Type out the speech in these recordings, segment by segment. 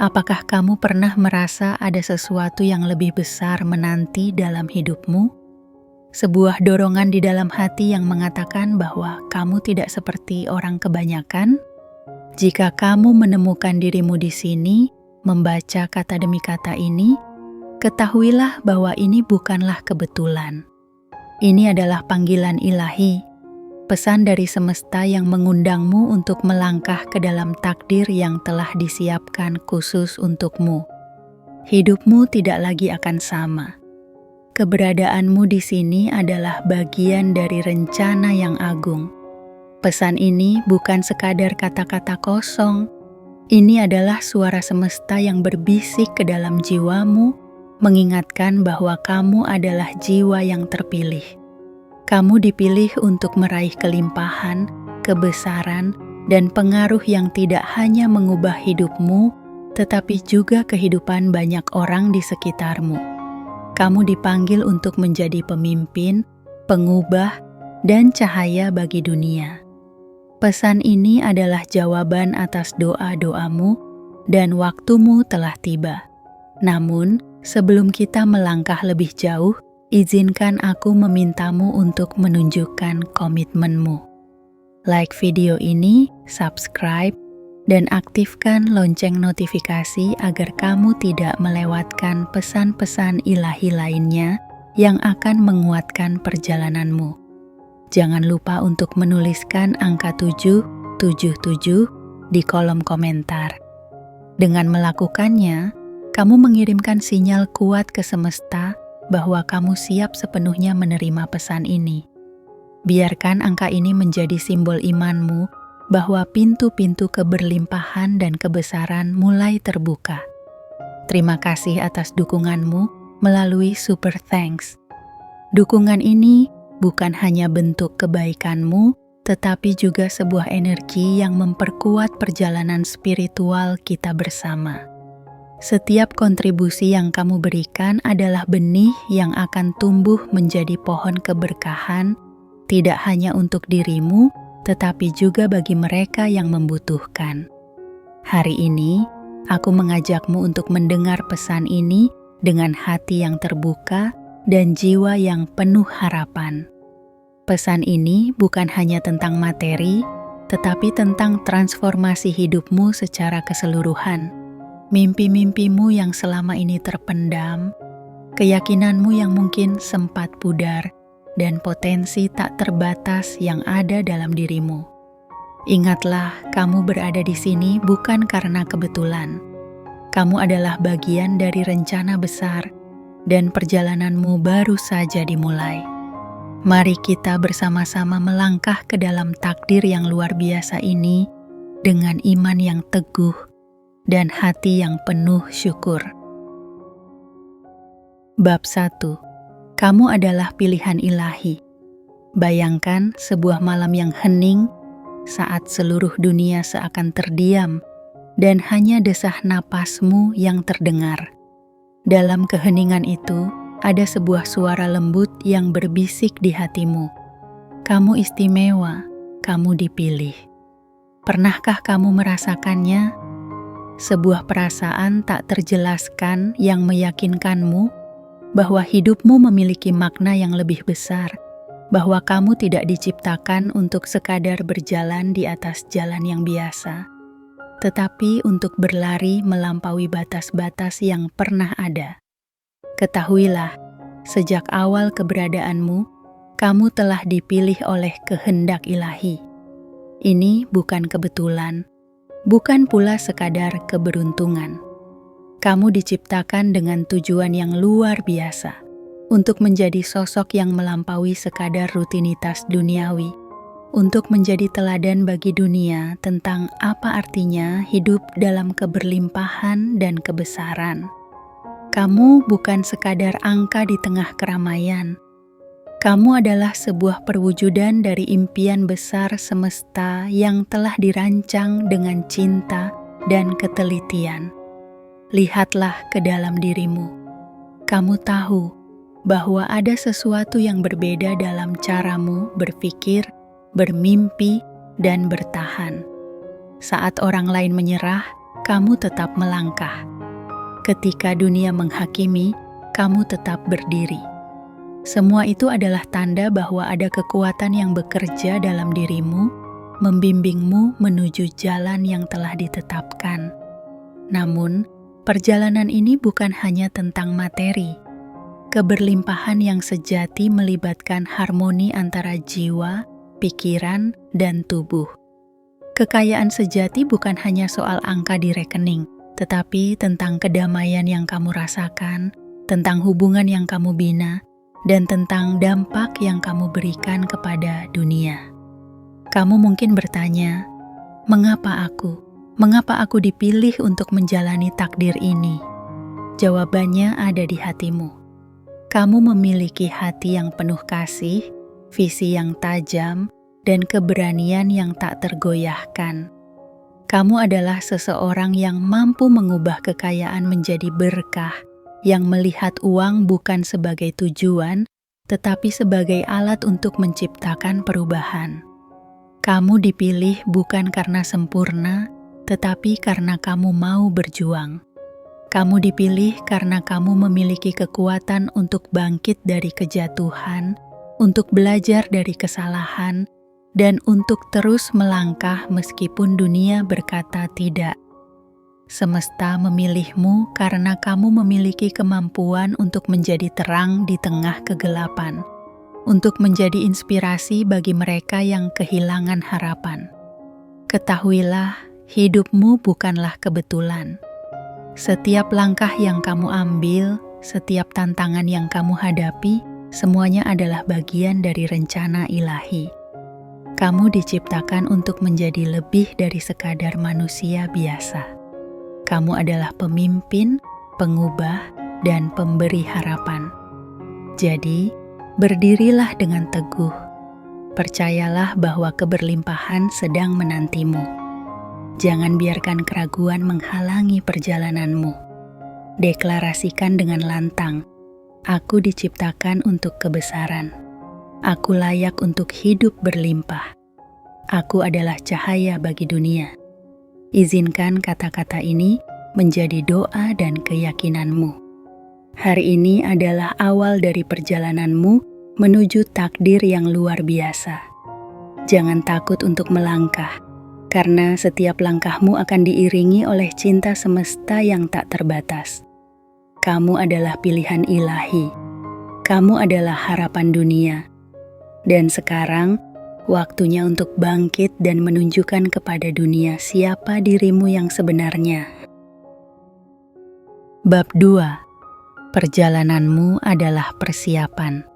Apakah kamu pernah merasa ada sesuatu yang lebih besar menanti dalam hidupmu? Sebuah dorongan di dalam hati yang mengatakan bahwa kamu tidak seperti orang kebanyakan? Jika kamu menemukan dirimu di sini, membaca kata demi kata ini, ketahuilah bahwa ini bukanlah kebetulan. Ini adalah panggilan ilahi, pesan dari semesta yang mengundangmu untuk melangkah ke dalam takdir yang telah disiapkan khusus untukmu. Hidupmu tidak lagi akan sama. Keberadaanmu di sini adalah bagian dari rencana yang agung. Pesan ini bukan sekadar kata-kata kosong. Ini adalah suara semesta yang berbisik ke dalam jiwamu, mengingatkan bahwa kamu adalah jiwa yang terpilih. Kamu dipilih untuk meraih kelimpahan, kebesaran, dan pengaruh yang tidak hanya mengubah hidupmu, tetapi juga kehidupan banyak orang di sekitarmu. Kamu dipanggil untuk menjadi pemimpin, pengubah, dan cahaya bagi dunia. Pesan ini adalah jawaban atas doa-doamu, dan waktumu telah tiba. Namun, sebelum kita melangkah lebih jauh, izinkan aku memintamu untuk menunjukkan komitmenmu. Like video ini, subscribe, dan aktifkan lonceng notifikasi agar kamu tidak melewatkan pesan-pesan ilahi lainnya yang akan menguatkan perjalananmu. Jangan lupa untuk menuliskan angka 777 di kolom komentar. Dengan melakukannya, kamu mengirimkan sinyal kuat ke semesta bahwa kamu siap sepenuhnya menerima pesan ini. Biarkan angka ini menjadi simbol imanmu bahwa pintu-pintu keberlimpahan dan kebesaran mulai terbuka. Terima kasih atas dukunganmu melalui Super Thanks. Dukungan ini bukan hanya bentuk kebaikanmu, tetapi juga sebuah energi yang memperkuat perjalanan spiritual kita bersama. Setiap kontribusi yang kamu berikan adalah benih yang akan tumbuh menjadi pohon keberkahan, tidak hanya untuk dirimu, tetapi juga bagi mereka yang membutuhkan. Hari ini, aku mengajakmu untuk mendengar pesan ini dengan hati yang terbuka dan jiwa yang penuh harapan. Pesan ini bukan hanya tentang materi, tetapi tentang transformasi hidupmu secara keseluruhan. Mimpi-mimpimu yang selama ini terpendam, keyakinanmu yang mungkin sempat pudar, dan potensi tak terbatas yang ada dalam dirimu. Ingatlah, kamu berada di sini bukan karena kebetulan. Kamu adalah bagian dari rencana besar, dan perjalananmu baru saja dimulai. Mari kita bersama-sama melangkah ke dalam takdir yang luar biasa ini dengan iman yang teguh dan hati yang penuh syukur. Bab 1. Kamu adalah pilihan ilahi. Bayangkan sebuah malam yang hening saat seluruh dunia seakan terdiam dan hanya desah napasmu yang terdengar. Dalam keheningan itu, ada sebuah suara lembut yang berbisik di hatimu. Kamu istimewa, kamu dipilih. Pernahkah kamu merasakannya? Sebuah perasaan tak terjelaskan yang meyakinkanmu bahwa hidupmu memiliki makna yang lebih besar, bahwa kamu tidak diciptakan untuk sekadar berjalan di atas jalan yang biasa, tetapi untuk berlari melampaui batas-batas yang pernah ada. Ketahuilah, sejak awal keberadaanmu, kamu telah dipilih oleh kehendak ilahi. Ini bukan kebetulan, bukan pula sekadar keberuntungan. Kamu diciptakan dengan tujuan yang luar biasa, untuk menjadi sosok yang melampaui sekadar rutinitas duniawi, untuk menjadi teladan bagi dunia tentang apa artinya hidup dalam keberlimpahan dan kebesaran. Kamu bukan sekadar angka di tengah keramaian. Kamu adalah sebuah perwujudan dari impian besar semesta yang telah dirancang dengan cinta dan ketelitian. Lihatlah ke dalam dirimu. Kamu tahu bahwa ada sesuatu yang berbeda dalam caramu berpikir, bermimpi, dan bertahan. Saat orang lain menyerah, kamu tetap melangkah. Ketika dunia menghakimi, kamu tetap berdiri. Semua itu adalah tanda bahwa ada kekuatan yang bekerja dalam dirimu, membimbingmu menuju jalan yang telah ditetapkan. Namun, perjalanan ini bukan hanya tentang materi. Keberlimpahan yang sejati melibatkan harmoni antara jiwa, pikiran, dan tubuh. Kekayaan sejati bukan hanya soal angka di rekening, tetapi tentang kedamaian yang kamu rasakan, tentang hubungan yang kamu bina, dan tentang dampak yang kamu berikan kepada dunia. Kamu mungkin bertanya, mengapa aku? Mengapa aku dipilih untuk menjalani takdir ini? Jawabannya ada di hatimu. Kamu memiliki hati yang penuh kasih, visi yang tajam, dan keberanian yang tak tergoyahkan. Kamu adalah seseorang yang mampu mengubah kekayaan menjadi berkah, yang melihat uang bukan sebagai tujuan, tetapi sebagai alat untuk menciptakan perubahan. Kamu dipilih bukan karena sempurna, tetapi karena kamu mau berjuang. Kamu dipilih karena kamu memiliki kekuatan untuk bangkit dari kejatuhan, untuk belajar dari kesalahan, dan untuk terus melangkah meskipun dunia berkata tidak. Semesta memilihmu karena kamu memiliki kemampuan untuk menjadi terang di tengah kegelapan, untuk menjadi inspirasi bagi mereka yang kehilangan harapan. Ketahuilah, hidupmu bukanlah kebetulan. Setiap langkah yang kamu ambil, setiap tantangan yang kamu hadapi, semuanya adalah bagian dari rencana ilahi. Kamu diciptakan untuk menjadi lebih dari sekadar manusia biasa. Kamu adalah pemimpin, pengubah, dan pemberi harapan. Jadi, berdirilah dengan teguh. Percayalah bahwa keberlimpahan sedang menantimu. Jangan biarkan keraguan menghalangi perjalananmu. Deklarasikan dengan lantang, aku diciptakan untuk kebesaran. Aku layak untuk hidup berlimpah. Aku adalah cahaya bagi dunia. Izinkan kata-kata ini menjadi doa dan keyakinanmu. Hari ini adalah awal dari perjalananmu menuju takdir yang luar biasa. Jangan takut untuk melangkah, karena setiap langkahmu akan diiringi oleh cinta semesta yang tak terbatas. Kamu adalah pilihan ilahi. Kamu adalah harapan dunia. Dan sekarang, waktunya untuk bangkit dan menunjukkan kepada dunia siapa dirimu yang sebenarnya. Bab 2. Perjalananmu adalah persiapan.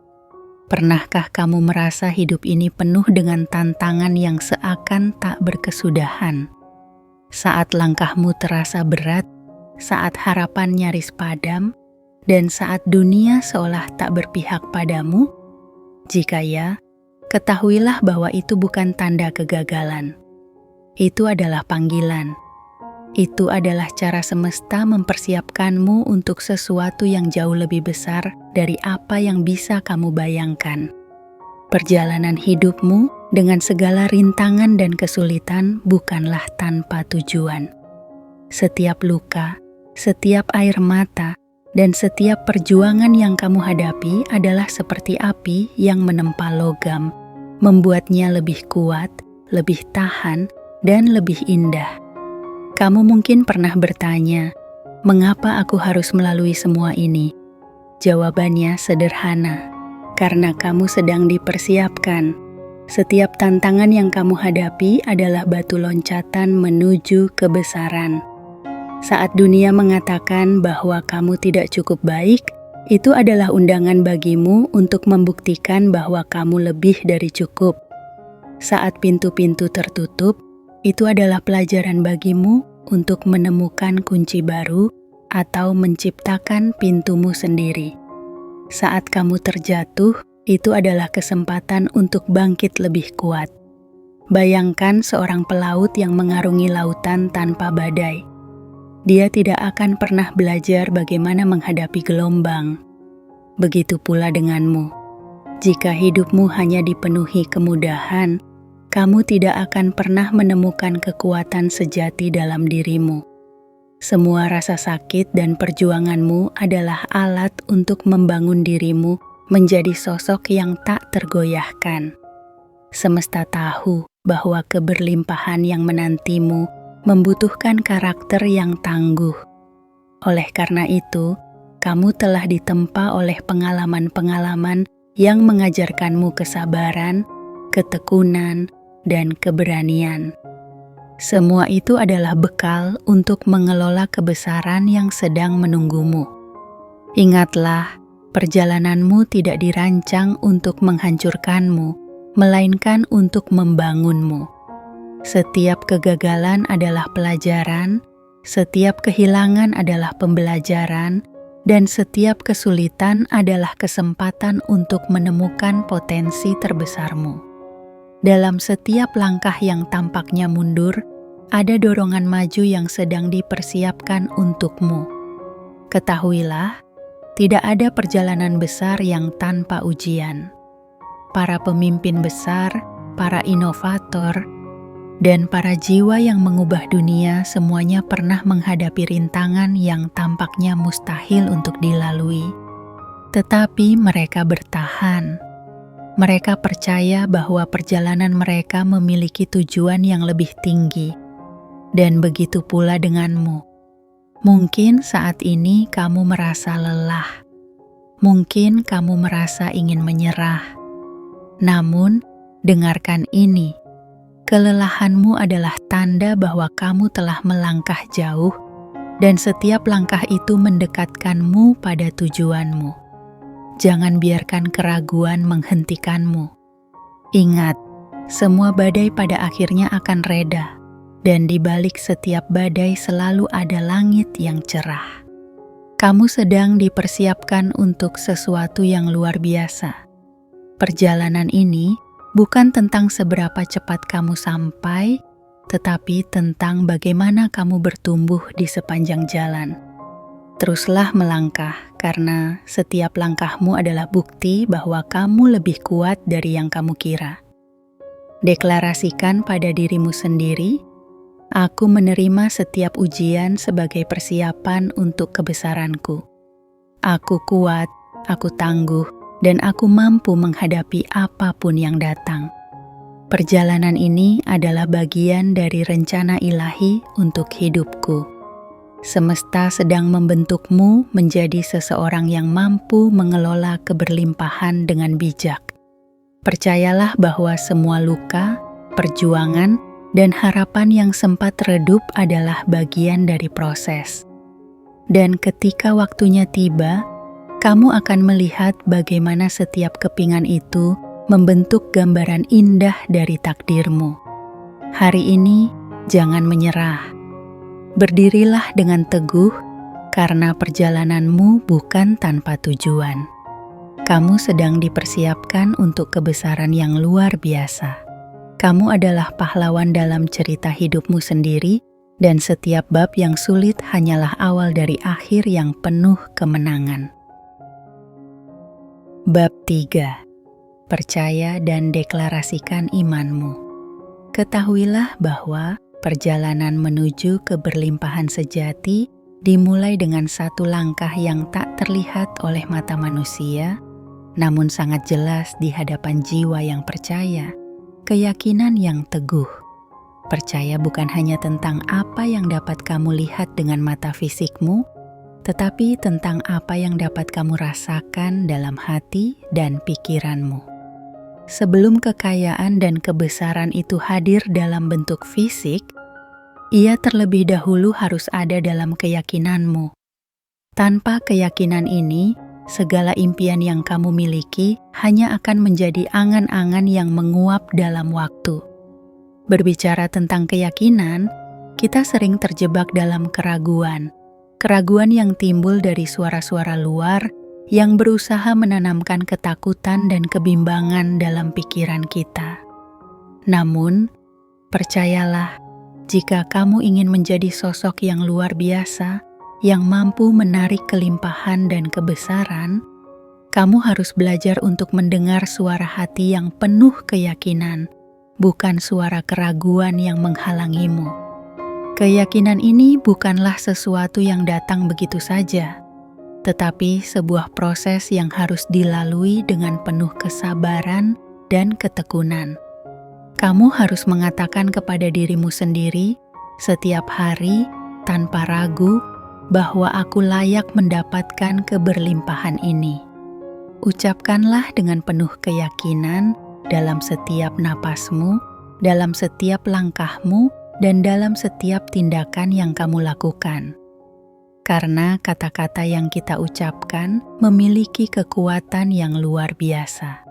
Pernahkah kamu merasa hidup ini penuh dengan tantangan yang seakan tak berkesudahan? Saat langkahmu terasa berat, saat harapan nyaris padam, dan saat dunia seolah tak berpihak padamu? Jika ya, ketahuilah bahwa itu bukan tanda kegagalan. Itu adalah panggilan. Itu adalah cara semesta mempersiapkanmu untuk sesuatu yang jauh lebih besar dari apa yang bisa kamu bayangkan. Perjalanan hidupmu dengan segala rintangan dan kesulitan bukanlah tanpa tujuan. Setiap luka, setiap air mata, dan setiap perjuangan yang kamu hadapi adalah seperti api yang menempa logam, membuatnya lebih kuat, lebih tahan, dan lebih indah. Kamu mungkin pernah bertanya, mengapa aku harus melalui semua ini? Jawabannya sederhana, karena kamu sedang dipersiapkan. Setiap tantangan yang kamu hadapi adalah batu loncatan menuju kebesaran. Saat dunia mengatakan bahwa kamu tidak cukup baik, itu adalah undangan bagimu untuk membuktikan bahwa kamu lebih dari cukup. Saat pintu-pintu tertutup, itu adalah pelajaran bagimu untuk menemukan kunci baru atau menciptakan pintumu sendiri. Saat kamu terjatuh, itu adalah kesempatan untuk bangkit lebih kuat. Bayangkan seorang pelaut yang mengarungi lautan tanpa badai. Dia tidak akan pernah belajar bagaimana menghadapi gelombang. Begitu pula denganmu. Jika hidupmu hanya dipenuhi kemudahan, kamu tidak akan pernah menemukan kekuatan sejati dalam dirimu. Semua rasa sakit dan perjuanganmu adalah alat untuk membangun dirimu menjadi sosok yang tak tergoyahkan. Semesta tahu bahwa keberlimpahan yang menantimu membutuhkan karakter yang tangguh. Oleh karena itu, kamu telah ditempa oleh pengalaman-pengalaman yang mengajarkanmu kesabaran, ketekunan, dan keberanian. Semua itu adalah bekal untuk mengelola kebesaran yang sedang menunggumu. Ingatlah, perjalananmu tidak dirancang untuk menghancurkanmu, melainkan untuk membangunmu. Setiap kegagalan adalah pelajaran, setiap kehilangan adalah pembelajaran, dan setiap kesulitan adalah kesempatan untuk menemukan potensi terbesarmu. Dalam setiap langkah yang tampaknya mundur, ada dorongan maju yang sedang dipersiapkan untukmu. Ketahuilah, tidak ada perjalanan besar yang tanpa ujian. Para pemimpin besar, para inovator, dan para jiwa yang mengubah dunia semuanya pernah menghadapi rintangan yang tampaknya mustahil untuk dilalui. Tetapi mereka bertahan. Mereka percaya bahwa perjalanan mereka memiliki tujuan yang lebih tinggi, dan begitu pula denganmu. Mungkin saat ini kamu merasa lelah, mungkin kamu merasa ingin menyerah. Namun, dengarkan ini, kelelahanmu adalah tanda bahwa kamu telah melangkah jauh, dan setiap langkah itu mendekatkanmu pada tujuanmu. Jangan biarkan keraguan menghentikanmu. Ingat, semua badai pada akhirnya akan reda, dan di balik setiap badai selalu ada langit yang cerah. Kamu sedang dipersiapkan untuk sesuatu yang luar biasa. Perjalanan ini bukan tentang seberapa cepat kamu sampai, tetapi tentang bagaimana kamu bertumbuh di sepanjang jalan. Teruslah melangkah, karena setiap langkahmu adalah bukti bahwa kamu lebih kuat dari yang kamu kira. Deklarasikan pada dirimu sendiri, "Aku menerima setiap ujian sebagai persiapan untuk kebesaranku. Aku kuat, aku tangguh, dan aku mampu menghadapi apapun yang datang." Perjalanan ini adalah bagian dari rencana ilahi untuk hidupku. Semesta sedang membentukmu menjadi seseorang yang mampu mengelola keberlimpahan dengan bijak. Percayalah bahwa semua luka, perjuangan, dan harapan yang sempat redup adalah bagian dari proses. Dan ketika waktunya tiba, kamu akan melihat bagaimana setiap kepingan itu membentuk gambaran indah dari takdirmu. Hari ini, jangan menyerah. Berdirilah dengan teguh, karena perjalananmu bukan tanpa tujuan. Kamu sedang dipersiapkan untuk kebesaran yang luar biasa. Kamu adalah pahlawan dalam cerita hidupmu sendiri, dan setiap bab yang sulit hanyalah awal dari akhir yang penuh kemenangan. Bab 3. Percaya dan deklarasikan imanmu. Ketahuilah bahwa perjalanan menuju keberlimpahan sejati dimulai dengan satu langkah yang tak terlihat oleh mata manusia, namun sangat jelas di hadapan jiwa yang percaya, keyakinan yang teguh. Percaya bukan hanya tentang apa yang dapat kamu lihat dengan mata fisikmu, tetapi tentang apa yang dapat kamu rasakan dalam hati dan pikiranmu. Sebelum kekayaan dan kebesaran itu hadir dalam bentuk fisik, ia terlebih dahulu harus ada dalam keyakinanmu. Tanpa keyakinan ini, segala impian yang kamu miliki hanya akan menjadi angan-angan yang menguap dalam waktu. Berbicara tentang keyakinan, kita sering terjebak dalam keraguan. Keraguan yang timbul dari suara-suara luar yang berusaha menanamkan ketakutan dan kebimbangan dalam pikiran kita. Namun, percayalah, jika kamu ingin menjadi sosok yang luar biasa, yang mampu menarik kelimpahan dan kebesaran, kamu harus belajar untuk mendengar suara hati yang penuh keyakinan, bukan suara keraguan yang menghalangimu. Keyakinan ini bukanlah sesuatu yang datang begitu saja, tetapi sebuah proses yang harus dilalui dengan penuh kesabaran dan ketekunan. Kamu harus mengatakan kepada dirimu sendiri setiap hari tanpa ragu bahwa aku layak mendapatkan keberlimpahan ini. Ucapkanlah dengan penuh keyakinan dalam setiap napasmu, dalam setiap langkahmu, dan dalam setiap tindakan yang kamu lakukan. Karena kata-kata yang kita ucapkan memiliki kekuatan yang luar biasa.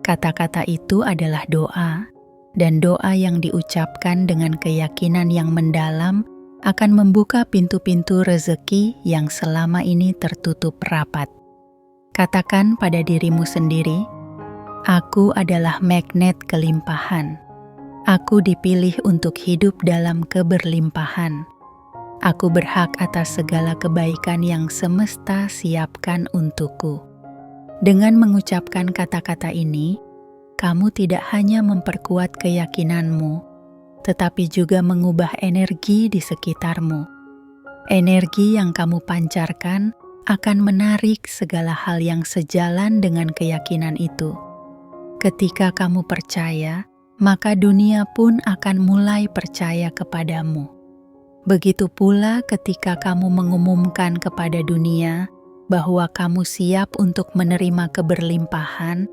Kata-kata itu adalah doa, dan doa yang diucapkan dengan keyakinan yang mendalam akan membuka pintu-pintu rezeki yang selama ini tertutup rapat. Katakan pada dirimu sendiri, "Aku adalah magnet kelimpahan. Aku dipilih untuk hidup dalam keberlimpahan. Aku berhak atas segala kebaikan yang semesta siapkan untukku." Dengan mengucapkan kata-kata ini, kamu tidak hanya memperkuat keyakinanmu, tetapi juga mengubah energi di sekitarmu. Energi yang kamu pancarkan akan menarik segala hal yang sejalan dengan keyakinan itu. Ketika kamu percaya, maka dunia pun akan mulai percaya kepadamu. Begitu pula ketika kamu mengumumkan kepada dunia bahwa kamu siap untuk menerima keberlimpahan,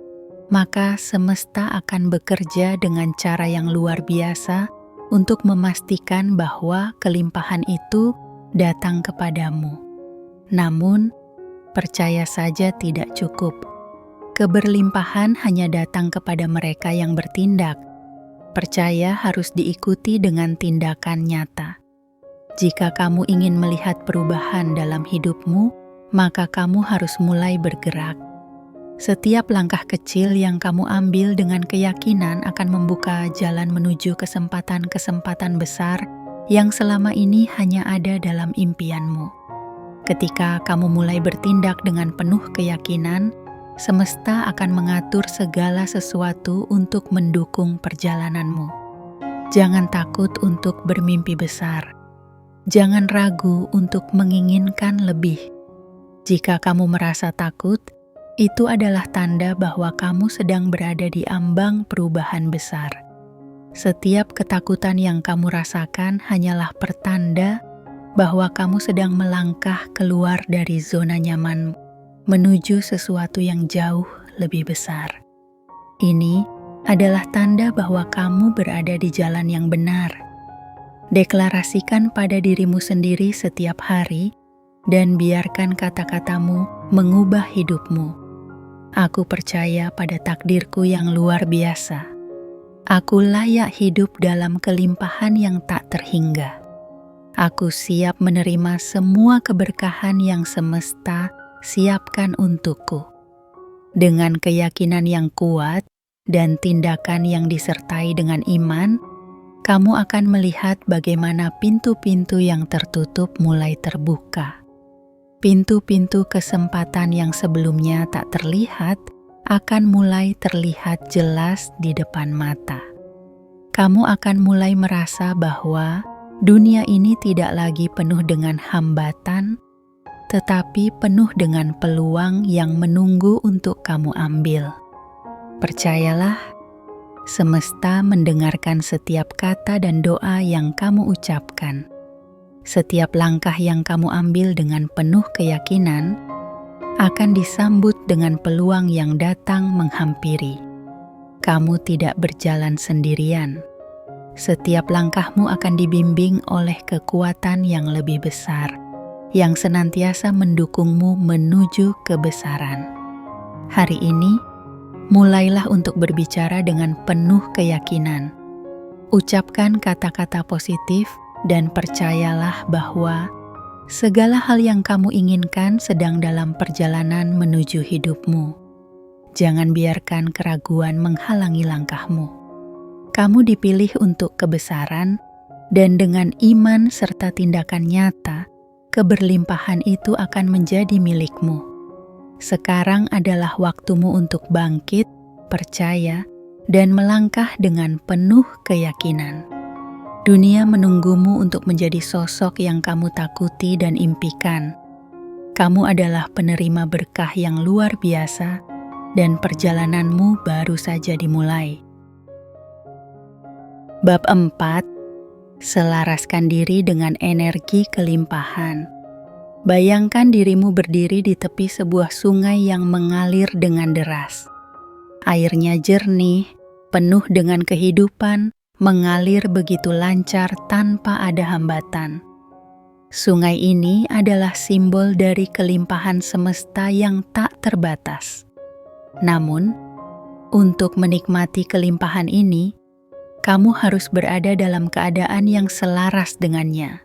maka semesta akan bekerja dengan cara yang luar biasa untuk memastikan bahwa kelimpahan itu datang kepadamu. Namun, percaya saja tidak cukup. Keberlimpahan hanya datang kepada mereka yang bertindak. Percaya harus diikuti dengan tindakan nyata. Jika kamu ingin melihat perubahan dalam hidupmu, maka kamu harus mulai bergerak. Setiap langkah kecil yang kamu ambil dengan keyakinan akan membuka jalan menuju kesempatan-kesempatan besar yang selama ini hanya ada dalam impianmu. Ketika kamu mulai bertindak dengan penuh keyakinan, semesta akan mengatur segala sesuatu untuk mendukung perjalananmu. Jangan takut untuk bermimpi besar. Jangan ragu untuk menginginkan lebih. Jika kamu merasa takut, itu adalah tanda bahwa kamu sedang berada di ambang perubahan besar. Setiap ketakutan yang kamu rasakan hanyalah pertanda bahwa kamu sedang melangkah keluar dari zona nyaman menuju sesuatu yang jauh lebih besar. Ini adalah tanda bahwa kamu berada di jalan yang benar. Deklarasikan pada dirimu sendiri setiap hari dan biarkan kata-katamu mengubah hidupmu. Aku percaya pada takdirku yang luar biasa. Aku layak hidup dalam kelimpahan yang tak terhingga. Aku siap menerima semua keberkahan yang semesta siapkan untukku. Dengan keyakinan yang kuat dan tindakan yang disertai dengan iman, kamu akan melihat bagaimana pintu-pintu yang tertutup mulai terbuka. Pintu-pintu kesempatan yang sebelumnya tak terlihat akan mulai terlihat jelas di depan mata. Kamu akan mulai merasa bahwa dunia ini tidak lagi penuh dengan hambatan, tetapi penuh dengan peluang yang menunggu untuk kamu ambil. Percayalah, semesta mendengarkan setiap kata dan doa yang kamu ucapkan. Setiap langkah yang kamu ambil dengan penuh keyakinan akan disambut dengan peluang yang datang menghampiri. Kamu tidak berjalan sendirian. Setiap langkahmu akan dibimbing oleh kekuatan yang lebih besar, yang senantiasa mendukungmu menuju kebesaran. Hari ini, mulailah untuk berbicara dengan penuh keyakinan. Ucapkan kata-kata positif dan percayalah bahwa segala hal yang kamu inginkan sedang dalam perjalanan menuju hidupmu. Jangan biarkan keraguan menghalangi langkahmu. Kamu dipilih untuk kebesaran, dan dengan iman serta tindakan nyata, keberlimpahan itu akan menjadi milikmu. Sekarang adalah waktumu untuk bangkit, percaya, dan melangkah dengan penuh keyakinan. Dunia menunggumu untuk menjadi sosok yang kamu takuti dan impikan. Kamu adalah penerima berkah yang luar biasa, dan perjalananmu baru saja dimulai. Bab 4. Selaraskan diri dengan energi kelimpahan. Bayangkan dirimu berdiri di tepi sebuah sungai yang mengalir dengan deras. Airnya jernih, penuh dengan kehidupan, mengalir begitu lancar tanpa ada hambatan. Sungai ini adalah simbol dari kelimpahan semesta yang tak terbatas. Namun, untuk menikmati kelimpahan ini, kamu harus berada dalam keadaan yang selaras dengannya.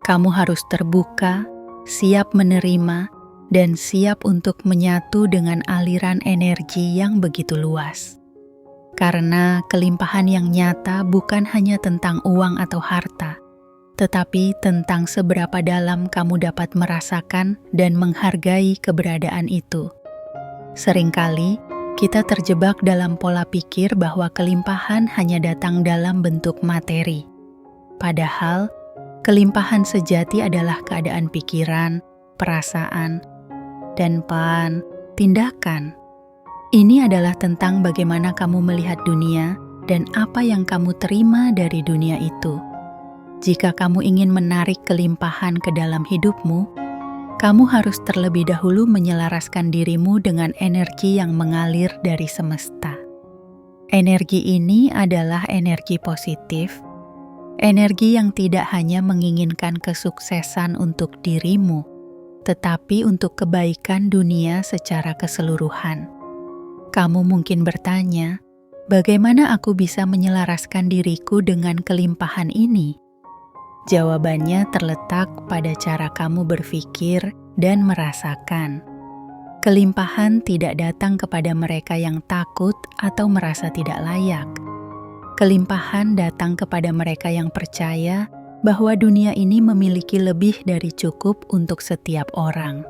Kamu harus terbuka, siap menerima, dan siap untuk menyatu dengan aliran energi yang begitu luas. Karena kelimpahan yang nyata bukan hanya tentang uang atau harta, tetapi tentang seberapa dalam kamu dapat merasakan dan menghargai keberadaan itu. Seringkali kita terjebak dalam pola pikir bahwa kelimpahan hanya datang dalam bentuk materi. Padahal, kelimpahan sejati adalah keadaan pikiran, perasaan, dan tindakan. Ini adalah tentang bagaimana kamu melihat dunia dan apa yang kamu terima dari dunia itu. Jika kamu ingin menarik kelimpahan ke dalam hidupmu, kamu harus terlebih dahulu menyelaraskan dirimu dengan energi yang mengalir dari semesta. Energi ini adalah energi positif, energi yang tidak hanya menginginkan kesuksesan untuk dirimu, tetapi untuk kebaikan dunia secara keseluruhan. Kamu mungkin bertanya, bagaimana aku bisa menyelaraskan diriku dengan kelimpahan ini? Jawabannya terletak pada cara kamu berpikir dan merasakan. Kelimpahan tidak datang kepada mereka yang takut atau merasa tidak layak. Kelimpahan datang kepada mereka yang percaya bahwa dunia ini memiliki lebih dari cukup untuk setiap orang.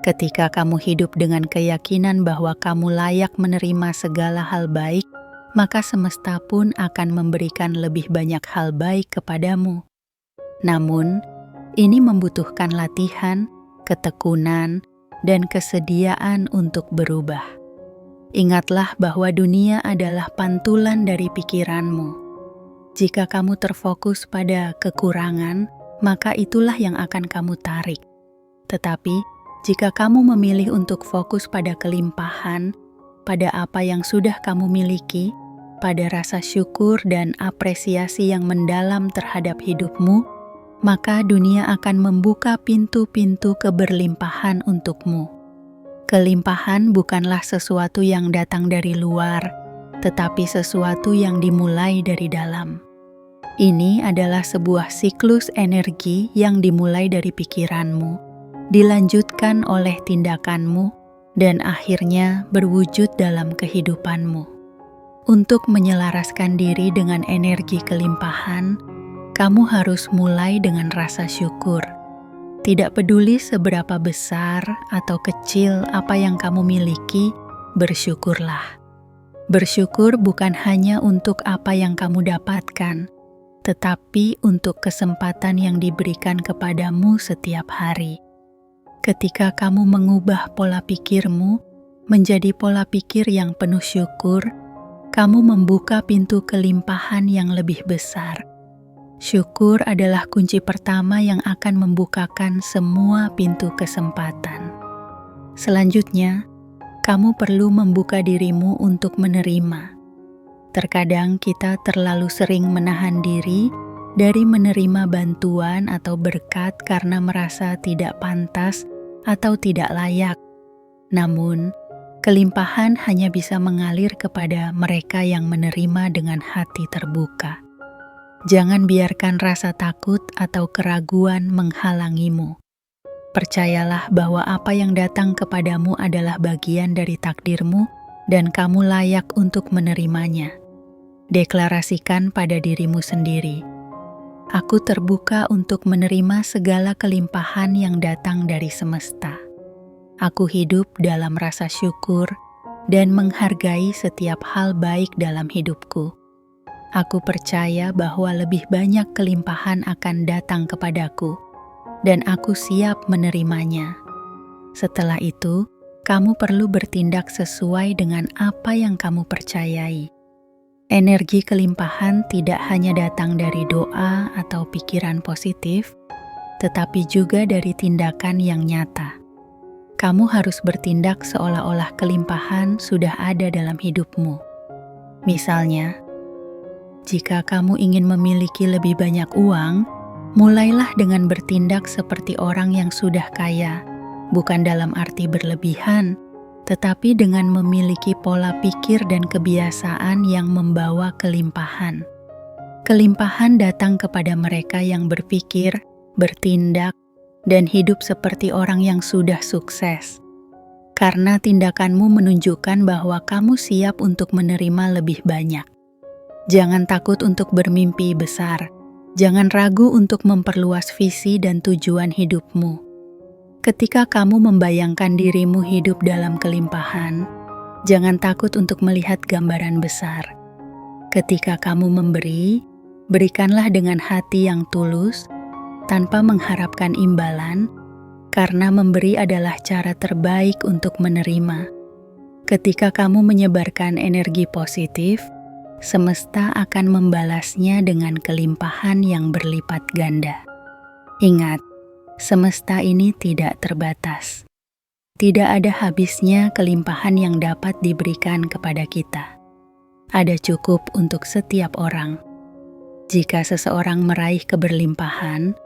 Ketika kamu hidup dengan keyakinan bahwa kamu layak menerima segala hal baik, maka semesta pun akan memberikan lebih banyak hal baik kepadamu. Namun, ini membutuhkan latihan, ketekunan, dan kesediaan untuk berubah. Ingatlah bahwa dunia adalah pantulan dari pikiranmu. Jika kamu terfokus pada kekurangan, maka itulah yang akan kamu tarik. Tetapi, jika kamu memilih untuk fokus pada kelimpahan, pada apa yang sudah kamu miliki, pada rasa syukur dan apresiasi yang mendalam terhadap hidupmu, maka dunia akan membuka pintu-pintu keberlimpahan untukmu. Kelimpahan bukanlah sesuatu yang datang dari luar, tetapi sesuatu yang dimulai dari dalam. Ini adalah sebuah siklus energi yang dimulai dari pikiranmu, dilanjutkan oleh tindakanmu, dan akhirnya berwujud dalam kehidupanmu. Untuk menyelaraskan diri dengan energi kelimpahan, kamu harus mulai dengan rasa syukur. Tidak peduli seberapa besar atau kecil apa yang kamu miliki, bersyukurlah. Bersyukur bukan hanya untuk apa yang kamu dapatkan, tetapi untuk kesempatan yang diberikan kepadamu setiap hari. Ketika kamu mengubah pola pikirmu menjadi pola pikir yang penuh syukur, kamu membuka pintu kelimpahan yang lebih besar. Syukur adalah kunci pertama yang akan membukakan semua pintu kesempatan. Selanjutnya, kamu perlu membuka dirimu untuk menerima. Terkadang kita terlalu sering menahan diri dari menerima bantuan atau berkat karena merasa tidak pantas atau tidak layak. Namun, kelimpahan hanya bisa mengalir kepada mereka yang menerima dengan hati terbuka. Jangan biarkan rasa takut atau keraguan menghalangimu. Percayalah bahwa apa yang datang kepadamu adalah bagian dari takdirmu dan kamu layak untuk menerimanya. Deklarasikan pada dirimu sendiri, "Aku terbuka untuk menerima segala kelimpahan yang datang dari semesta. Aku hidup dalam rasa syukur dan menghargai setiap hal baik dalam hidupku. Aku percaya bahwa lebih banyak kelimpahan akan datang kepadaku, dan aku siap menerimanya. Setelah itu, kamu perlu bertindak sesuai dengan apa yang kamu percayai. Energi kelimpahan tidak hanya datang dari doa atau pikiran positif, tetapi juga dari tindakan yang nyata. Kamu harus bertindak seolah-olah kelimpahan sudah ada dalam hidupmu. Misalnya, jika kamu ingin memiliki lebih banyak uang, mulailah dengan bertindak seperti orang yang sudah kaya, bukan dalam arti berlebihan, tetapi dengan memiliki pola pikir dan kebiasaan yang membawa kelimpahan. Kelimpahan datang kepada mereka yang berpikir, bertindak, dan hidup seperti orang yang sudah sukses. Karena tindakanmu menunjukkan bahwa kamu siap untuk menerima lebih banyak. Jangan takut untuk bermimpi besar. Jangan ragu untuk memperluas visi dan tujuan hidupmu. Ketika kamu membayangkan dirimu hidup dalam kelimpahan, jangan takut untuk melihat gambaran besar. Ketika kamu memberi, berikanlah dengan hati yang tulus, tanpa mengharapkan imbalan, karena memberi adalah cara terbaik untuk menerima. Ketika kamu menyebarkan energi positif, semesta akan membalasnya dengan kelimpahan yang berlipat ganda. Ingat, semesta ini tidak terbatas. Tidak ada habisnya kelimpahan yang dapat diberikan kepada kita. Ada cukup untuk setiap orang. Jika seseorang meraih keberlimpahan,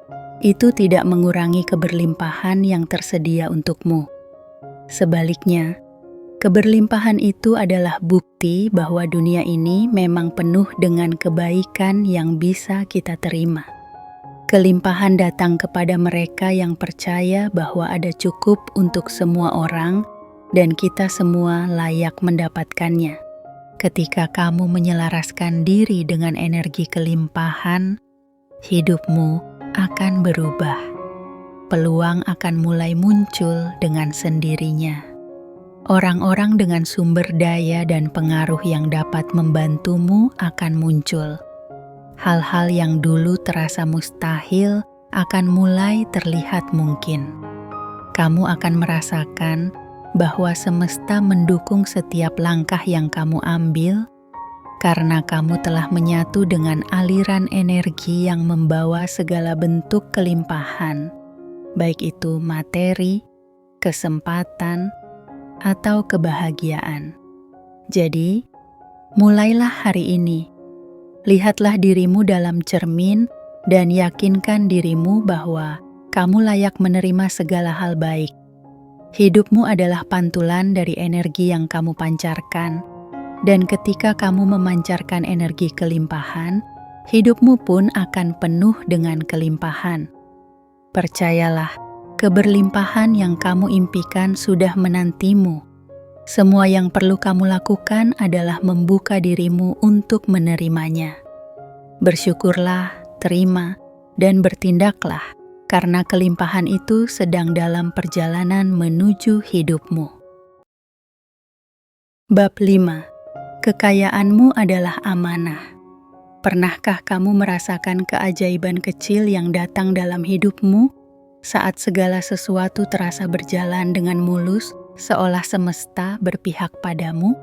itu tidak mengurangi keberlimpahan yang tersedia untukmu. Sebaliknya, keberlimpahan itu adalah bukti bahwa dunia ini memang penuh dengan kebaikan yang bisa kita terima. Kelimpahan datang kepada mereka yang percaya bahwa ada cukup untuk semua orang dan kita semua layak mendapatkannya. Ketika kamu menyelaraskan diri dengan energi kelimpahan, hidupmu akan berubah. Peluang akan mulai muncul dengan sendirinya. Orang-orang dengan sumber daya dan pengaruh yang dapat membantumu akan muncul. Hal-hal yang dulu terasa mustahil akan mulai terlihat mungkin. Kamu akan merasakan bahwa semesta mendukung setiap langkah yang kamu ambil karena kamu telah menyatu dengan aliran energi yang membawa segala bentuk kelimpahan, baik itu materi, kesempatan, atau kebahagiaan. Jadi, mulailah hari ini. Lihatlah dirimu dalam cermin dan yakinkan dirimu bahwa kamu layak menerima segala hal baik. Hidupmu adalah pantulan dari energi yang kamu pancarkan, dan ketika kamu memancarkan energi kelimpahan, hidupmu pun akan penuh dengan kelimpahan. Percayalah, keberlimpahan yang kamu impikan sudah menantimu. Semua yang perlu kamu lakukan adalah membuka dirimu untuk menerimanya. Bersyukurlah, terima, dan bertindaklah, karena kelimpahan itu sedang dalam perjalanan menuju hidupmu. Bab 5. Kekayaanmu adalah amanah. Pernahkah kamu merasakan keajaiban kecil yang datang dalam hidupmu saat segala sesuatu terasa berjalan dengan mulus, seolah semesta berpihak padamu?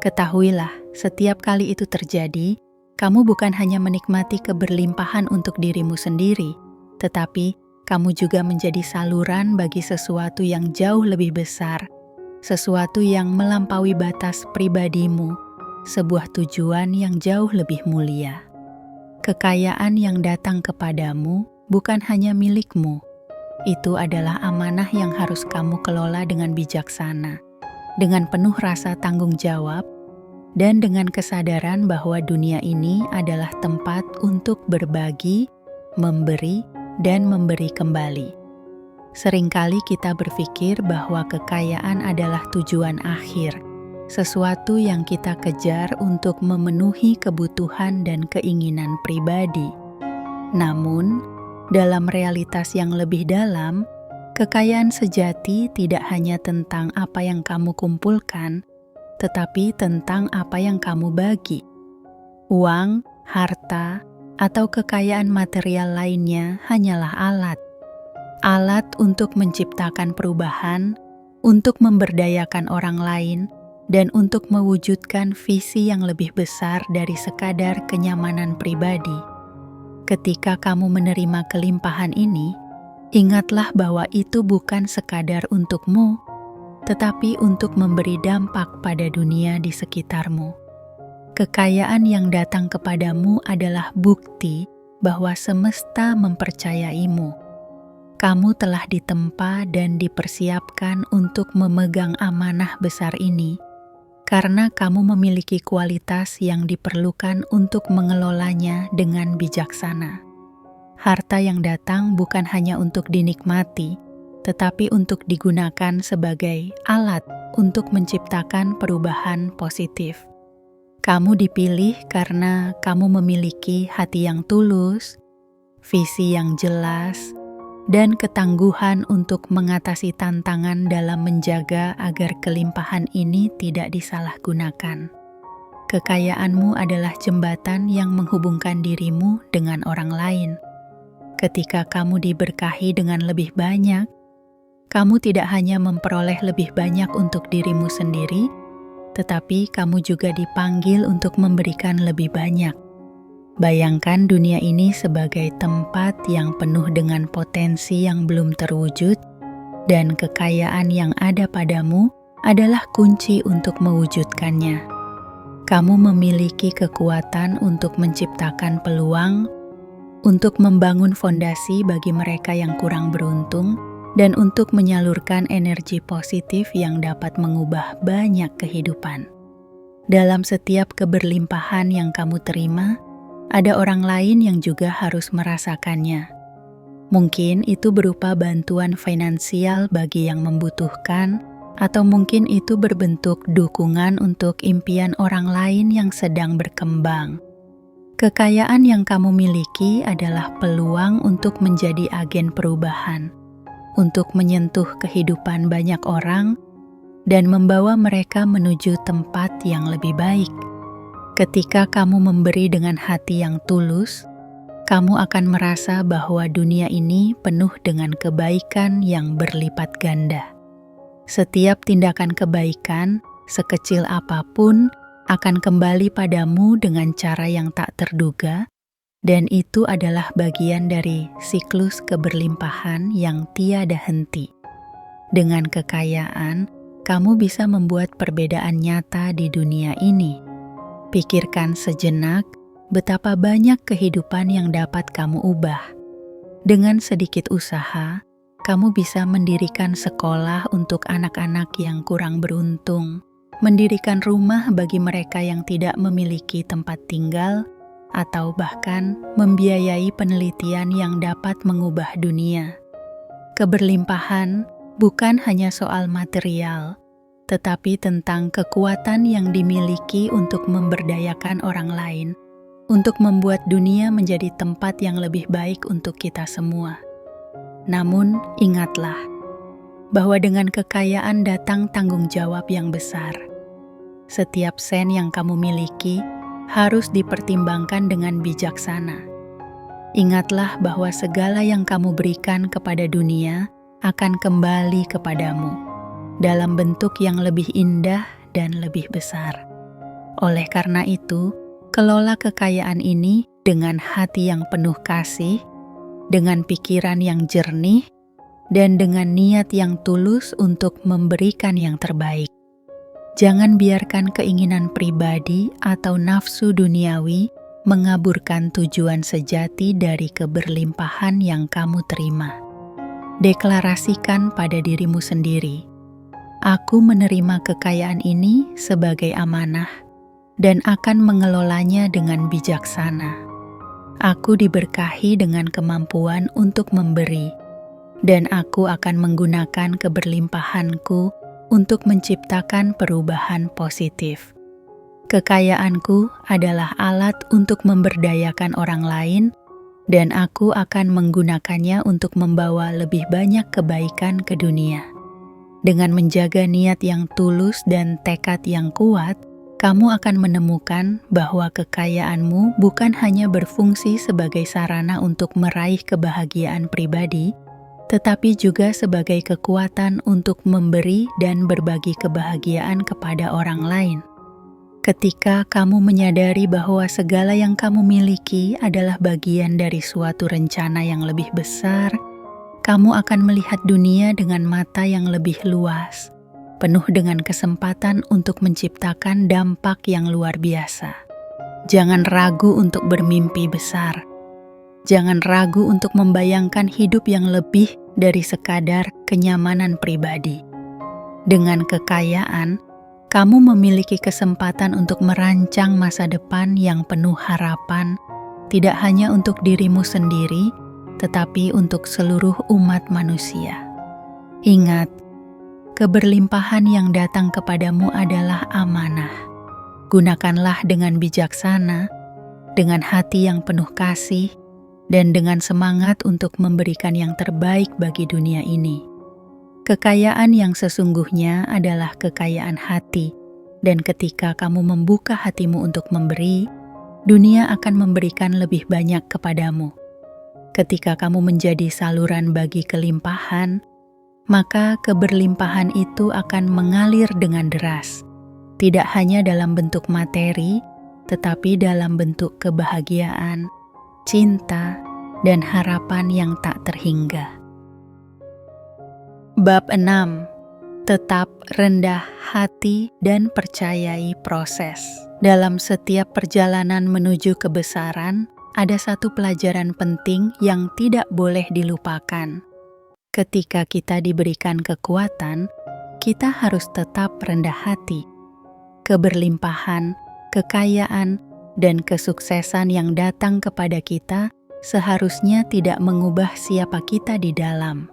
Ketahuilah, setiap kali itu terjadi, kamu bukan hanya menikmati keberlimpahan untuk dirimu sendiri, tetapi kamu juga menjadi saluran bagi sesuatu yang jauh lebih besar, sesuatu yang melampaui batas pribadimu, sebuah tujuan yang jauh lebih mulia. Kekayaan yang datang kepadamu bukan hanya milikmu. Itu adalah amanah yang harus kamu kelola dengan bijaksana, dengan penuh rasa tanggung jawab, dan dengan kesadaran bahwa dunia ini adalah tempat untuk berbagi, memberi, dan memberi kembali. Seringkali kita berpikir bahwa kekayaan adalah tujuan akhir, sesuatu yang kita kejar untuk memenuhi kebutuhan dan keinginan pribadi. Namun, dalam realitas yang lebih dalam, kekayaan sejati tidak hanya tentang apa yang kamu kumpulkan, tetapi tentang apa yang kamu bagi. Uang, harta, atau kekayaan material lainnya hanyalah alat. Alat untuk menciptakan perubahan, untuk memberdayakan orang lain, dan untuk mewujudkan visi yang lebih besar dari sekadar kenyamanan pribadi. Ketika kamu menerima kelimpahan ini, ingatlah bahwa itu bukan sekadar untukmu, tetapi untuk memberi dampak pada dunia di sekitarmu. Kekayaan yang datang kepadamu adalah bukti bahwa semesta mempercayaimu. Kamu telah ditempa dan dipersiapkan untuk memegang amanah besar ini, karena kamu memiliki kualitas yang diperlukan untuk mengelolanya dengan bijaksana. Harta yang datang bukan hanya untuk dinikmati, tetapi untuk digunakan sebagai alat untuk menciptakan perubahan positif. Kamu dipilih karena kamu memiliki hati yang tulus, visi yang jelas, dan ketangguhan untuk mengatasi tantangan dalam menjaga agar kelimpahan ini tidak disalahgunakan. Kekayaanmu adalah jembatan yang menghubungkan dirimu dengan orang lain. Ketika kamu diberkahi dengan lebih banyak, kamu tidak hanya memperoleh lebih banyak untuk dirimu sendiri, tetapi kamu juga dipanggil untuk memberikan lebih banyak. Bayangkan dunia ini sebagai tempat yang penuh dengan potensi yang belum terwujud, dan kekayaan yang ada padamu adalah kunci untuk mewujudkannya. Kamu memiliki kekuatan untuk menciptakan peluang, untuk membangun fondasi bagi mereka yang kurang beruntung, dan untuk menyalurkan energi positif yang dapat mengubah banyak kehidupan. Dalam setiap keberlimpahan yang kamu terima, ada orang lain yang juga harus merasakannya. Mungkin itu berupa bantuan finansial bagi yang membutuhkan, atau mungkin itu berbentuk dukungan untuk impian orang lain yang sedang berkembang. Kekayaan yang kamu miliki adalah peluang untuk menjadi agen perubahan, untuk menyentuh kehidupan banyak orang, dan membawa mereka menuju tempat yang lebih baik. Ketika kamu memberi dengan hati yang tulus, kamu akan merasa bahwa dunia ini penuh dengan kebaikan yang berlipat ganda. Setiap tindakan kebaikan, sekecil apapun, akan kembali padamu dengan cara yang tak terduga, dan itu adalah bagian dari siklus keberlimpahan yang tiada henti. Dengan kekayaan, kamu bisa membuat perbedaan nyata di dunia ini. Pikirkan sejenak betapa banyak kehidupan yang dapat kamu ubah. Dengan sedikit usaha, kamu bisa mendirikan sekolah untuk anak-anak yang kurang beruntung, mendirikan rumah bagi mereka yang tidak memiliki tempat tinggal, atau bahkan membiayai penelitian yang dapat mengubah dunia. Keberlimpahan bukan hanya soal material, tetapi tentang kekuatan yang dimiliki untuk memberdayakan orang lain, untuk membuat dunia menjadi tempat yang lebih baik untuk kita semua. Namun, ingatlah bahwa dengan kekayaan datang tanggung jawab yang besar. Setiap sen yang kamu miliki harus dipertimbangkan dengan bijaksana. Ingatlah bahwa segala yang kamu berikan kepada dunia akan kembali kepadamu dalam bentuk yang lebih indah dan lebih besar. Oleh karena itu, kelola kekayaan ini dengan hati yang penuh kasih, dengan pikiran yang jernih, dan dengan niat yang tulus untuk memberikan yang terbaik. Jangan biarkan keinginan pribadi atau nafsu duniawi mengaburkan tujuan sejati dari keberlimpahan yang kamu terima. Deklarasikan pada dirimu sendiri, "Aku menerima kekayaan ini sebagai amanah dan akan mengelolanya dengan bijaksana. Aku diberkahi dengan kemampuan untuk memberi, dan aku akan menggunakan keberlimpahanku untuk menciptakan perubahan positif. Kekayaanku adalah alat untuk memberdayakan orang lain, dan aku akan menggunakannya untuk membawa lebih banyak kebaikan ke dunia." Dengan menjaga niat yang tulus dan tekad yang kuat, kamu akan menemukan bahwa kekayaanmu bukan hanya berfungsi sebagai sarana untuk meraih kebahagiaan pribadi, tetapi juga sebagai kekuatan untuk memberi dan berbagi kebahagiaan kepada orang lain. Ketika kamu menyadari bahwa segala yang kamu miliki adalah bagian dari suatu rencana yang lebih besar, kamu akan melihat dunia dengan mata yang lebih luas, penuh dengan kesempatan untuk menciptakan dampak yang luar biasa. Jangan ragu untuk bermimpi besar. Jangan ragu untuk membayangkan hidup yang lebih dari sekadar kenyamanan pribadi. Dengan kekayaan, kamu memiliki kesempatan untuk merancang masa depan yang penuh harapan, tidak hanya untuk dirimu sendiri, tetapi untuk seluruh umat manusia. Ingat, keberlimpahan yang datang kepadamu adalah amanah. Gunakanlah dengan bijaksana, dengan hati yang penuh kasih, dan dengan semangat untuk memberikan yang terbaik bagi dunia ini. Kekayaan yang sesungguhnya adalah kekayaan hati, dan ketika kamu membuka hatimu untuk memberi, dunia akan memberikan lebih banyak kepadamu. Ketika kamu menjadi saluran bagi kelimpahan, maka keberlimpahan itu akan mengalir dengan deras, tidak hanya dalam bentuk materi, tetapi dalam bentuk kebahagiaan, cinta, dan harapan yang tak terhingga. Bab 6. Tetap rendah hati dan percayai proses. Dalam setiap perjalanan menuju kebesaran, ada satu pelajaran penting yang tidak boleh dilupakan. Ketika kita diberikan kekuatan, kita harus tetap rendah hati. Keberlimpahan, kekayaan, dan kesuksesan yang datang kepada kita seharusnya tidak mengubah siapa kita di dalam.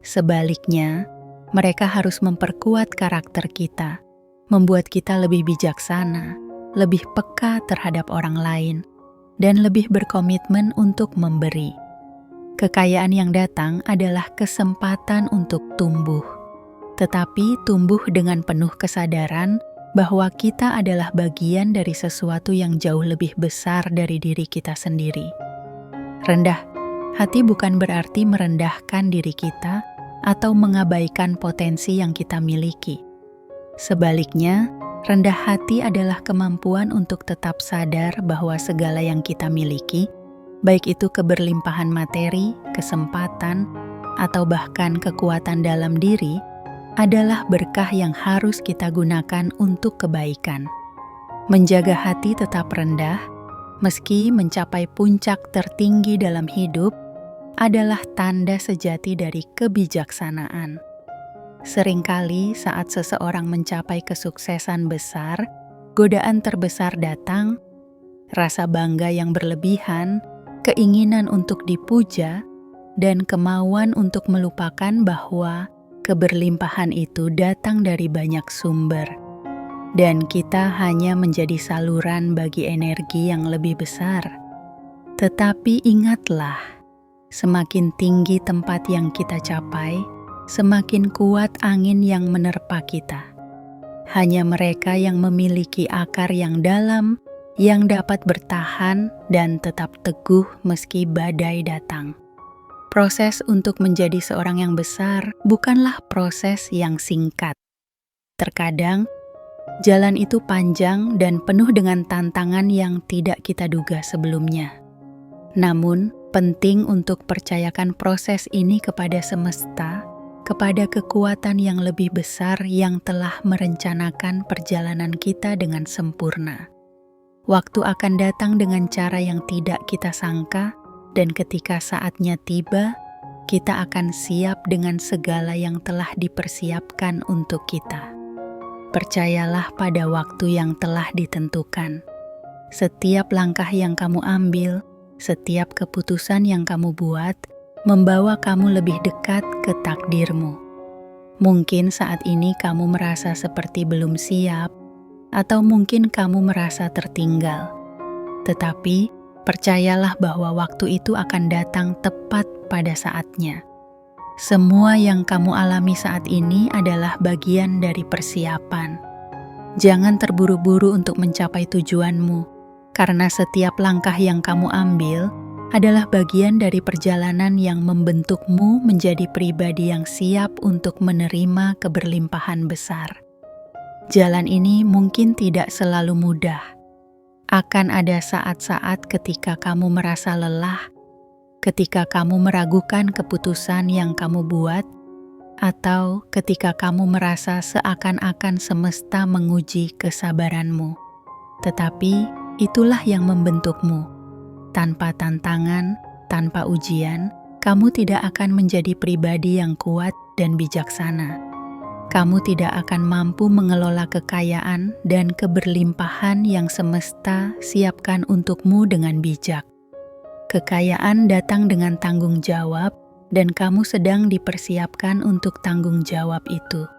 Sebaliknya, mereka harus memperkuat karakter kita, membuat kita lebih bijaksana, lebih peka terhadap orang lain, dan lebih berkomitmen untuk memberi. Kekayaan yang datang adalah kesempatan untuk tumbuh, tetapi tumbuh dengan penuh kesadaran bahwa kita adalah bagian dari sesuatu yang jauh lebih besar dari diri kita sendiri. Rendah hati bukan berarti merendahkan diri kita atau mengabaikan potensi yang kita miliki. Sebaliknya, rendah hati adalah kemampuan untuk tetap sadar bahwa segala yang kita miliki, baik itu keberlimpahan materi, kesempatan, atau bahkan kekuatan dalam diri, adalah berkah yang harus kita gunakan untuk kebaikan. Menjaga hati tetap rendah, meski mencapai puncak tertinggi dalam hidup, adalah tanda sejati dari kebijaksanaan. Seringkali saat seseorang mencapai kesuksesan besar, godaan terbesar datang, rasa bangga yang berlebihan, keinginan untuk dipuja, dan kemauan untuk melupakan bahwa keberlimpahan itu datang dari banyak sumber, dan kita hanya menjadi saluran bagi energi yang lebih besar. Tetapi ingatlah, semakin tinggi tempat yang kita capai, semakin kuat angin yang menerpa kita. Hanya mereka yang memiliki akar yang dalam, yang dapat bertahan dan tetap teguh meski badai datang. Proses untuk menjadi seorang yang besar bukanlah proses yang singkat. Terkadang, jalan itu panjang dan penuh dengan tantangan yang tidak kita duga sebelumnya. Namun, penting untuk percayakan proses ini kepada semesta, kepada kekuatan yang lebih besar yang telah merencanakan perjalanan kita dengan sempurna. Waktu akan datang dengan cara yang tidak kita sangka, dan ketika saatnya tiba, kita akan siap dengan segala yang telah dipersiapkan untuk kita. Percayalah pada waktu yang telah ditentukan. Setiap langkah yang kamu ambil, setiap keputusan yang kamu buat, membawa kamu lebih dekat ke takdirmu. Mungkin saat ini kamu merasa seperti belum siap, atau mungkin kamu merasa tertinggal. Tetapi, percayalah bahwa waktu itu akan datang tepat pada saatnya. Semua yang kamu alami saat ini adalah bagian dari persiapan. Jangan terburu-buru untuk mencapai tujuanmu, karena setiap langkah yang kamu ambil adalah bagian dari perjalanan yang membentukmu menjadi pribadi yang siap untuk menerima keberlimpahan besar. Jalan ini mungkin tidak selalu mudah. Akan ada saat-saat ketika kamu merasa lelah, ketika kamu meragukan keputusan yang kamu buat, atau ketika kamu merasa seakan-akan semesta menguji kesabaranmu. Tetapi itulah yang membentukmu. Tanpa tantangan, tanpa ujian, kamu tidak akan menjadi pribadi yang kuat dan bijaksana. Kamu tidak akan mampu mengelola kekayaan dan keberlimpahan yang semesta siapkan untukmu dengan bijak. Kekayaan datang dengan tanggung jawab, dan kamu sedang dipersiapkan untuk tanggung jawab itu.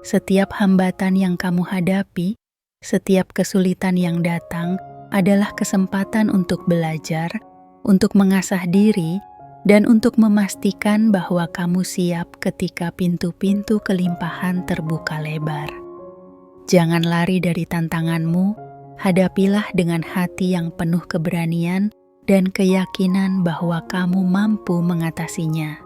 Setiap hambatan yang kamu hadapi, setiap kesulitan yang datang adalah kesempatan untuk belajar, untuk mengasah diri, dan untuk memastikan bahwa kamu siap ketika pintu-pintu kelimpahan terbuka lebar. Jangan lari dari tantanganmu, hadapilah dengan hati yang penuh keberanian dan keyakinan bahwa kamu mampu mengatasinya.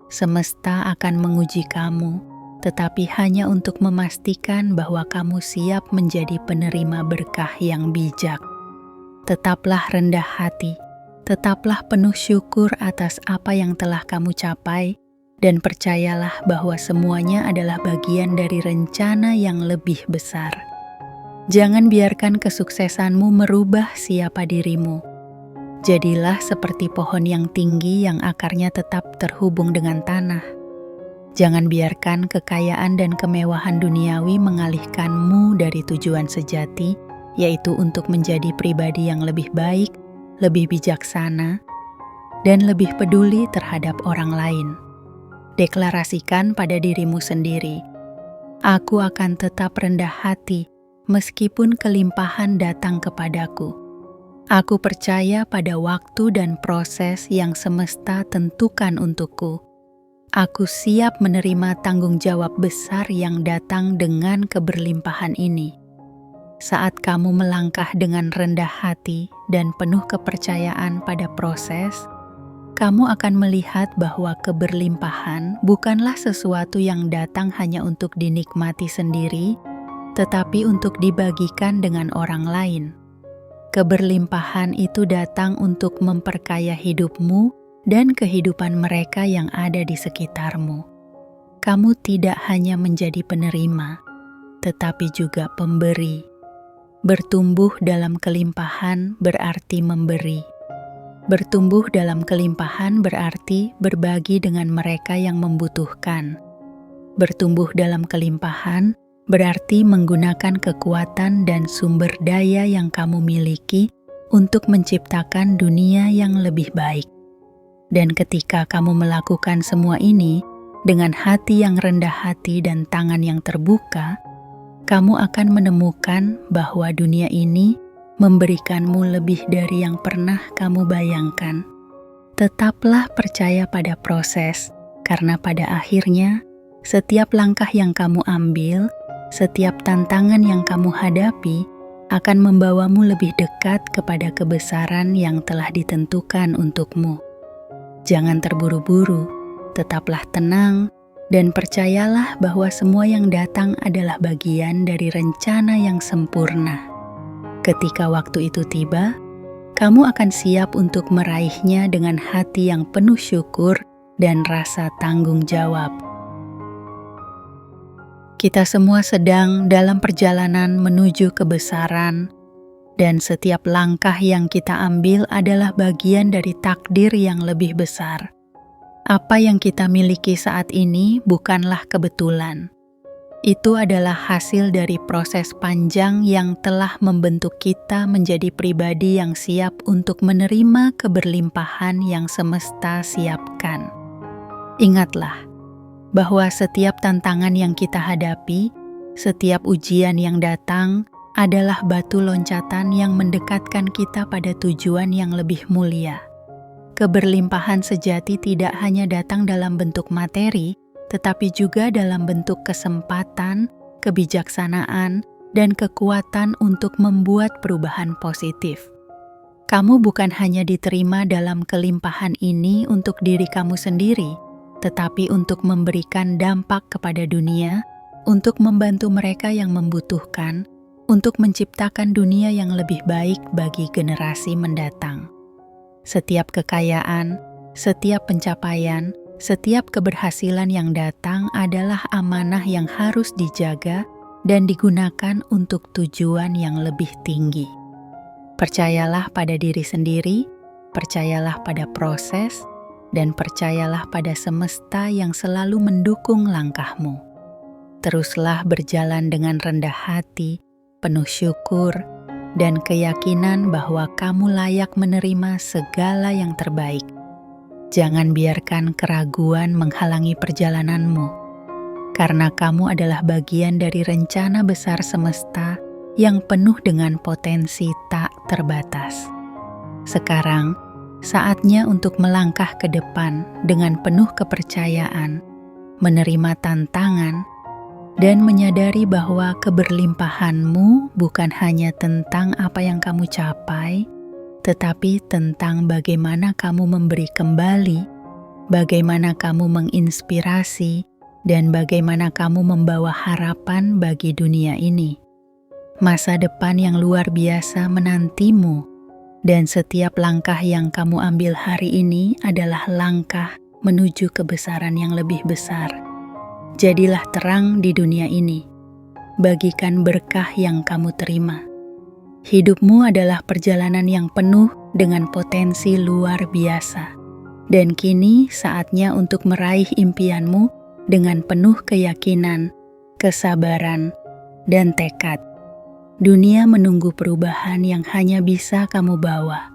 Semesta akan menguji kamu, tetapi hanya untuk memastikan bahwa kamu siap menjadi penerima berkah yang bijak. Tetaplah rendah hati, tetaplah penuh syukur atas apa yang telah kamu capai, dan percayalah bahwa semuanya adalah bagian dari rencana yang lebih besar. Jangan biarkan kesuksesanmu merubah siapa dirimu. Jadilah seperti pohon yang tinggi yang akarnya tetap terhubung dengan tanah. Jangan biarkan kekayaan dan kemewahan duniawi mengalihkanmu dari tujuan sejati, yaitu untuk menjadi pribadi yang lebih baik, lebih bijaksana, dan lebih peduli terhadap orang lain. Deklarasikan pada dirimu sendiri, "Aku akan tetap rendah hati meskipun kelimpahan datang kepadaku. Aku percaya pada waktu dan proses yang semesta tentukan untukku. Aku siap menerima tanggung jawab besar yang datang dengan keberlimpahan ini." Saat kamu melangkah dengan rendah hati dan penuh kepercayaan pada proses, kamu akan melihat bahwa keberlimpahan bukanlah sesuatu yang datang hanya untuk dinikmati sendiri, tetapi untuk dibagikan dengan orang lain. Keberlimpahan itu datang untuk memperkaya hidupmu dan kehidupan mereka yang ada di sekitarmu. Kamu tidak hanya menjadi penerima, tetapi juga pemberi. Bertumbuh dalam kelimpahan berarti memberi. Bertumbuh dalam kelimpahan berarti berbagi dengan mereka yang membutuhkan. Bertumbuh dalam kelimpahan berarti menggunakan kekuatan dan sumber daya yang kamu miliki untuk menciptakan dunia yang lebih baik. Dan ketika kamu melakukan semua ini dengan hati yang rendah hati dan tangan yang terbuka, kamu akan menemukan bahwa dunia ini memberikanmu lebih dari yang pernah kamu bayangkan. Tetaplah percaya pada proses, karena pada akhirnya setiap langkah yang kamu ambil, setiap tantangan yang kamu hadapi akan membawamu lebih dekat kepada kebesaran yang telah ditentukan untukmu. Jangan terburu-buru, tetaplah tenang, dan percayalah bahwa semua yang datang adalah bagian dari rencana yang sempurna. Ketika waktu itu tiba, kamu akan siap untuk meraihnya dengan hati yang penuh syukur dan rasa tanggung jawab. Kita semua sedang dalam perjalanan menuju kebesaran, dan setiap langkah yang kita ambil adalah bagian dari takdir yang lebih besar. Apa yang kita miliki saat ini bukanlah kebetulan. Itu adalah hasil dari proses panjang yang telah membentuk kita menjadi pribadi yang siap untuk menerima keberlimpahan yang semesta siapkan. Ingatlah bahwa setiap tantangan yang kita hadapi, setiap ujian yang datang adalah batu loncatan yang mendekatkan kita pada tujuan yang lebih mulia. Keberlimpahan sejati tidak hanya datang dalam bentuk materi, tetapi juga dalam bentuk kesempatan, kebijaksanaan, dan kekuatan untuk membuat perubahan positif. Kamu bukan hanya diterima dalam kelimpahan ini untuk diri kamu sendiri, tetapi untuk memberikan dampak kepada dunia, untuk membantu mereka yang membutuhkan, untuk menciptakan dunia yang lebih baik bagi generasi mendatang. Setiap kekayaan, setiap pencapaian, setiap keberhasilan yang datang adalah amanah yang harus dijaga dan digunakan untuk tujuan yang lebih tinggi. Percayalah pada diri sendiri, percayalah pada proses, dan percayalah pada semesta yang selalu mendukung langkahmu. Teruslah berjalan dengan rendah hati, penuh syukur, dan keyakinan bahwa kamu layak menerima segala yang terbaik. Jangan biarkan keraguan menghalangi perjalananmu, karena kamu adalah bagian dari rencana besar semesta yang penuh dengan potensi tak terbatas. Sekarang, saatnya untuk melangkah ke depan dengan penuh kepercayaan, menerima tantangan, dan menyadari bahwa keberlimpahanmu bukan hanya tentang apa yang kamu capai, tetapi tentang bagaimana kamu memberi kembali, bagaimana kamu menginspirasi, dan bagaimana kamu membawa harapan bagi dunia ini. Masa depan yang luar biasa menantimu, dan setiap langkah yang kamu ambil hari ini adalah langkah menuju kebesaran yang lebih besar. Jadilah terang di dunia ini, bagikan berkah yang kamu terima. Hidupmu adalah perjalanan yang penuh dengan potensi luar biasa, dan kini saatnya untuk meraih impianmu dengan penuh keyakinan, kesabaran, dan tekad. Dunia menunggu perubahan yang hanya bisa kamu bawa.